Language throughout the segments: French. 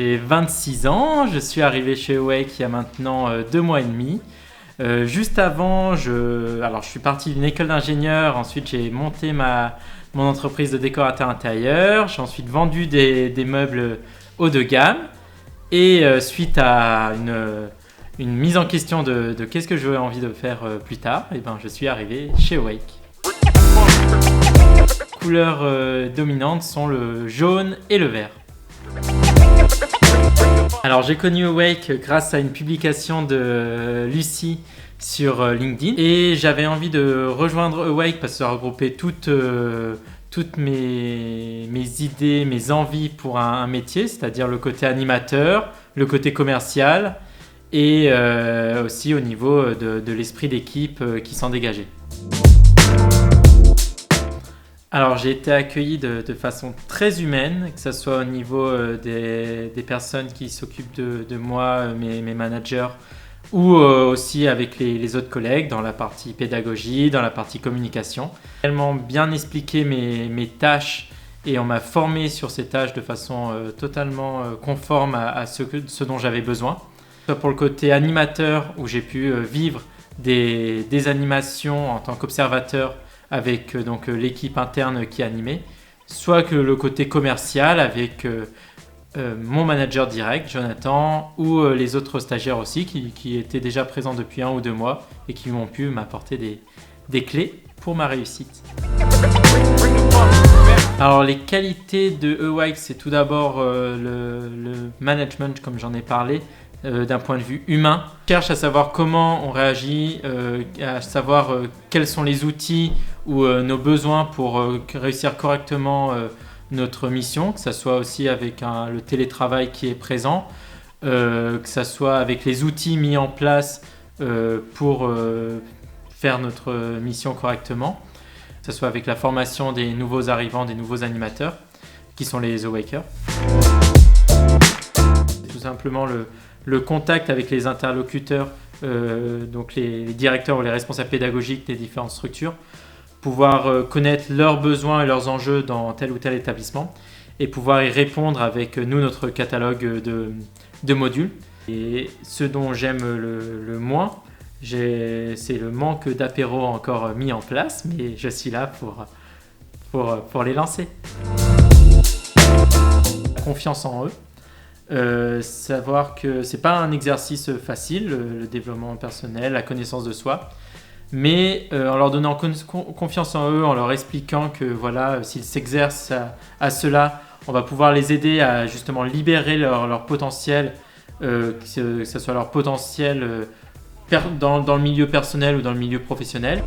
J'ai 26 ans, je suis arrivé chez Awake il y a maintenant 2 mois et demi. Juste avant, je suis parti d'une école d'ingénieur, ensuite j'ai monté mon entreprise de décorateur intérieur, j'ai ensuite vendu des meubles haut de gamme et suite à une mise en question de qu'est-ce que j'aurais envie de faire plus tard, et je suis arrivé chez Awake. Les couleurs dominantes sont le jaune et le vert. Alors j'ai connu Awake grâce à une publication de Lucie sur LinkedIn et j'avais envie de rejoindre Awake parce que ça regroupait toutes mes idées, mes envies pour un métier, c'est-à-dire le côté animateur, le côté commercial et aussi au niveau de l'esprit d'équipe qui s'en dégageait. Alors j'ai été accueilli de façon très humaine, que ce soit au niveau des personnes qui s'occupent de moi, mes managers, ou aussi avec les autres collègues dans la partie pédagogie, dans la partie communication. J'ai tellement bien expliqué mes tâches et on m'a formé sur ces tâches de façon totalement conforme à ce dont j'avais besoin. Soit pour le côté animateur où j'ai pu vivre des animations en tant qu'observateur avec l'équipe interne qui animait, soit que le côté commercial avec mon manager direct, Jonathan, ou les autres stagiaires aussi qui étaient déjà présents depuis 1 ou 2 mois et qui ont pu m'apporter des clés pour ma réussite. Alors les qualités de Awake, c'est tout d'abord le management comme j'en ai parlé. D'un point de vue humain, on cherche à savoir comment on réagit, à savoir quels sont les outils ou nos besoins pour réussir correctement notre mission, que ce soit aussi avec le télétravail qui est présent, que ce soit avec les outils mis en place pour faire notre mission correctement, que ce soit avec la formation des nouveaux arrivants, des nouveaux animateurs, qui sont les Awakers. C'est tout simplement le contact avec les interlocuteurs, donc les directeurs ou les responsables pédagogiques des différentes structures, pouvoir connaître leurs besoins et leurs enjeux dans tel ou tel établissement et pouvoir y répondre avec notre catalogue de modules. Et ce dont j'aime le moins, c'est le manque d'apéros encore mis en place, mais je suis là pour les lancer. Confiance en eux. Savoir que c'est pas un exercice facile, le développement personnel, la connaissance de soi, mais en leur donnant confiance en eux, en leur expliquant que voilà, s'ils s'exercent à cela, on va pouvoir les aider à justement libérer leur potentiel, que ce soit leur potentiel dans le milieu personnel ou dans le milieu professionnel.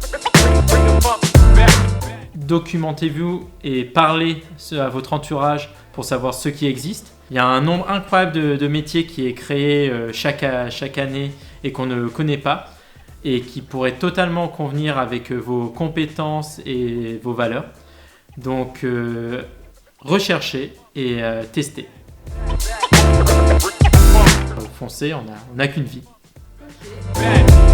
Documentez-vous et parlez à votre entourage pour savoir ce qui existe. Il y a un nombre incroyable de métiers qui est créé chaque année et qu'on ne connaît pas et qui pourrait totalement convenir avec vos compétences et vos valeurs. Donc, recherchez et testez. Foncez, on n'a qu'une vie. Okay.